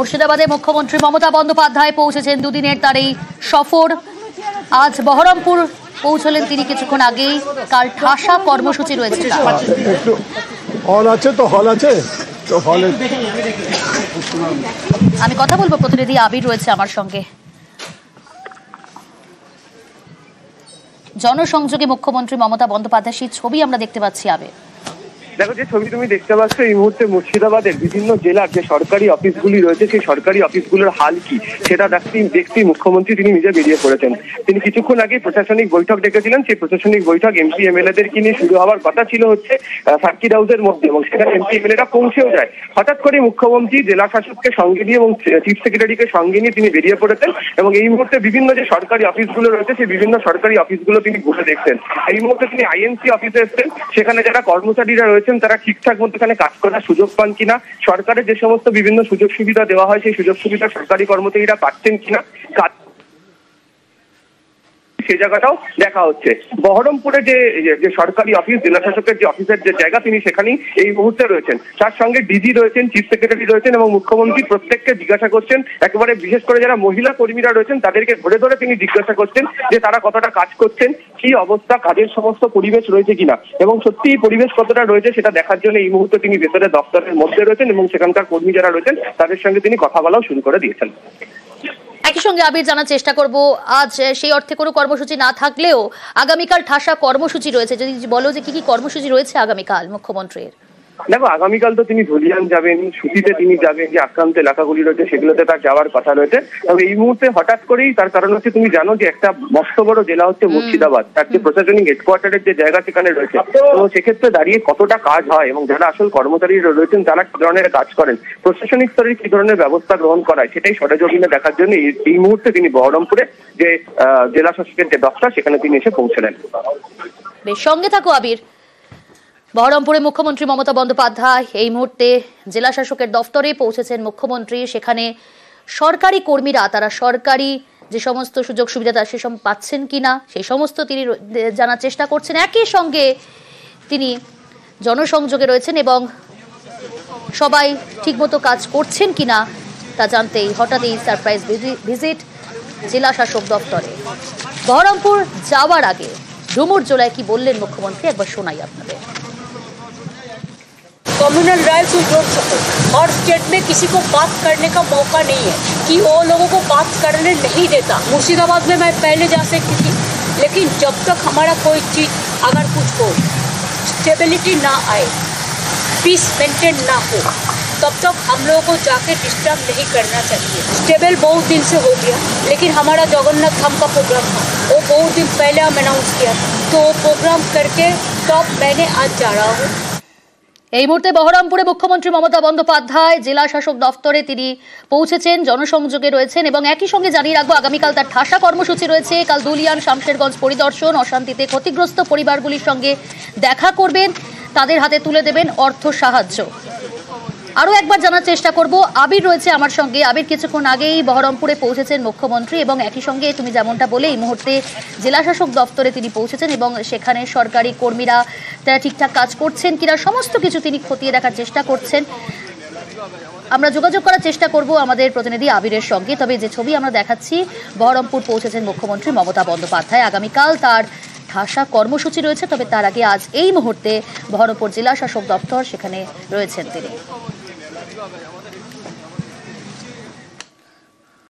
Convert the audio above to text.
মুর্শিদাবাদে মুখ্যমন্ত্রী মমতা বন্দ্যোপাধ্যায় পৌঁছেছেন দুদিনের তার এই সফর। আজ বহরমপুর পৌঁছলেন তিনি কিছুক্ষণ আগেই। কাল ঠাসা কর্মসূচি রয়েছে। আমি কথা বলবো, প্রতিনিধি আবির রয়েছে আমার সঙ্গে। জনসংযোগে মুখ্যমন্ত্রী মমতা বন্দ্যোপাধ্যায়, সেই ছবি আমরা দেখতে পাচ্ছি। আবির, দেখো যে ছবি তুমি দেখতে পাচ্ছ এই মুহূর্তে মুর্শিদাবাদের বিভিন্ন জেলার যে সরকারি অফিসগুলি রয়েছে সেই সরকারি অফিসগুলোর হাল কি সেটা দেখতে মুখ্যমন্ত্রী তিনি নিজে বেরিয়ে পড়েছেন। তিনি কিছুক্ষণ আগে প্রশাসনিক বৈঠক ডেকেছিলেন। সেই প্রশাসনিক বৈঠক এমপি এমএলএদেরকে নিয়ে শুরু হওয়ার কথা ছিল হচ্ছে সার্কিট হাউসের মধ্যে, এবং সেখানে এমপি এমএলএরা পৌঁছেও যায়। হঠাৎ করে মুখ্যমন্ত্রী জেলা শাসককে সঙ্গে নিয়ে এবং চিফ সেক্রেটারিকে সঙ্গে নিয়ে তিনি বেরিয়ে পড়েছেন এবং এই মুহূর্তে বিভিন্ন যে সরকারি অফিসগুলো রয়েছে সেই বিভিন্ন সরকারি অফিসগুলো তিনি ঘুরে দেখছেন। এই মুহূর্তে তিনি আইএনসি অফিসে এসেছেন, সেখানে যারা কর্মচারীরা রয়েছেন তারা ঠিকঠাক মতো এখানে কাজ করার সুযোগ পান কিনা, সরকারের যে সমস্ত বিভিন্ন সুযোগ সুবিধা দেওয়া হয় সেই সুযোগ সুবিধা সরকারি কর্মচারীরা পাচ্ছেন কিনা সেই জায়গাটাও দেখা হচ্ছে। বহরমপুরে যে সরকারি অফিস, জেলা শাসকের যে অফিসের যে জায়গা তিনি সেখানেই এই মুহূর্তে রয়েছেন। তার সঙ্গে ডিজি রয়েছেন, চিফ সেক্রেটারি রয়েছেন এবং মুখ্যমন্ত্রী প্রত্যেককে জিজ্ঞাসা করছেন। একেবারে বিশেষ করে যারা মহিলা কর্মীরা রয়েছেন তাদেরকে ধরে ধরে তিনি জিজ্ঞাসা করছেন যে তারা কতটা কাজ করছেন, কি অবস্থা, কাজের সমস্ত পরিবেশ রয়েছে কিনা, এবং সত্যি পরিবেশ কতটা রয়েছে সেটা দেখার জন্য এই মুহূর্তে তিনি ভেতরে দপ্তরের মধ্যে রয়েছেন এবং সেখানকার কর্মী যারা রয়েছেন তাদের সঙ্গে তিনি কথা বলাও শুরু করে দিয়েছেন। একই সঙ্গে আবির, জানার চেষ্টা করব, আজ সেই অর্থে কোনো কর্মসূচি না থাকলেও আগামীকাল ঠাসা কর্মসূচি রয়েছে। যদি বলো যে কি কি কর্মসূচি রয়েছে আগামীকাল মুখ্যমন্ত্রীর। দেখো আগামীকাল তো তিনি ধুলিয়ান যাবেন, সুতিতে তিনি যাবেন, যে আক্রান্ত এলাকাগুলি রয়েছে সেগুলোতে তার যাওয়ার কথা রয়েছে। তবে এই মুহূর্তে হঠাৎ করেই, তার কারণ হচ্ছে তুমি জানো যে একটা মস্ত বড় জেলা হচ্ছে মুর্শিদাবাদ, তার যে প্রশাসনিক হেডকোয়ার্টারের যে জায়গা সেখানে রয়েছে, তো সেক্ষেত্রে দাঁড়িয়ে কতটা কাজ হয় এবং যারা আসল কর্মচারীরা রয়েছেন তারা কি ধরনের কাজ করেন, প্রশাসনিক স্তরে কি ধরনের ব্যবস্থা গ্রহণ করা হয় সেটাই সরেজমিনে দেখার জন্য এই মুহূর্তে তিনি বহরমপুরে যে জেলা শাসকের যে দপ্তর সেখানে তিনি এসে পৌঁছলেন। বেশ, সঙ্গে থাকো আবির। বহরমপুরে মুখ্যমন্ত্রী মমতা বন্দ্যোপাধ্যায় এই মুহূর্তে জেলা শাসকের দফতরে পৌঁছেছেন মুখ্যমন্ত্রী। সেখানে সরকারি কর্মীরা তারা সরকারি যে সমস্ত সুযোগ সুবিধা তারা সেসব পাচ্ছেন কিনা সেই সমস্ত তিনি জানার চেষ্টা করছেন। একই সঙ্গে তিনি জনসংযোগে রয়েছেন এবং সবাই ঠিকমতো কাজ করছেন কিনা তা জানতেই হঠাৎ এই সারপ্রাইজ ভিজিট জেলা শাসক দফতরে। বহরমপুর যাওয়ার আগে ডুমুর জোলায় কি বললেন মুখ্যমন্ত্রী একবার শোনাই আপনাদের। Communal riots will not support, और स्टेट में किसी को बात करने का मौका नहीं है कि वो लोगों को बात करने नहीं देता। मुर्शिदाबाद में मैं पहले जा सकती थी, लेकिन जब तक हमारा कोई चीज़ अगर कुछ हो, स्टेबिलिटी ना आए, पीस मेंटेन ना हो, तब तक हम लोगों को जाके डिस्टर्ब नहीं करना चाहिए। स्टेबल बहुत दिन से हो गया, लेकिन हमारा जगन्नाथ धाम का प्रोग्राम था, वो बहुत दिन पहले हम अनाउंस किया, तो वो प्रोग्राम करके तब मैंने आज जा रहा हूँ। এই মুহূর্তে বহরমপুরে মুখ্যমন্ত্রী মমতা বন্দ্যোপাধ্যায় জেলা শাসক দফতরে তিনি পৌঁছেছেন, জনসংযোগে রয়েছেন এবং একই সঙ্গে জানিয়ে রাখবো আগামীকাল তার ঠাসা কর্মসূচি রয়েছে। কাল দুলিয়ান শামশেরগঞ্জ পরিদর্শন, অশান্তিতে ক্ষতিগ্রস্ত পরিবারগুলির সঙ্গে দেখা করবেন, তাদের হাতে তুলে দেবেন অর্থ সাহায্য। আরও একবার জানার চেষ্টা করব, আবির রয়েছে আমার সঙ্গে। আবির, কিছুক্ষণ আগেই বহরমপুরে পৌঁছেছেন মুখ্যমন্ত্রী এবং একই সঙ্গে তুমি যেমনটা বলে এই মুহূর্তে জেলা শাসক দপ্তরে তিনি পৌঁছেছেন এবং সেখানে সরকারি কর্মীরা তারা ঠিকঠাক কাজ করছেন কিনা সমস্ত কিছু তিনি খতিয়ে দেখার চেষ্টা করছেন। আমরা যোগাযোগ করার চেষ্টা করব আমাদের প্রতিনিধি আবিরের সঙ্গে। তবে যে ছবি আমরা দেখাচ্ছি, বহরমপুর পৌঁছেছেন মুখ্যমন্ত্রী মমতা বন্দ্যোপাধ্যায়। আগামীকাল তার ঠাসা কর্মসূচি রয়েছে, তবে তার আগে আজ এই মুহূর্তে বহরমপুর জেলা শাসক দপ্তর সেখানে রয়েছেন তিনি।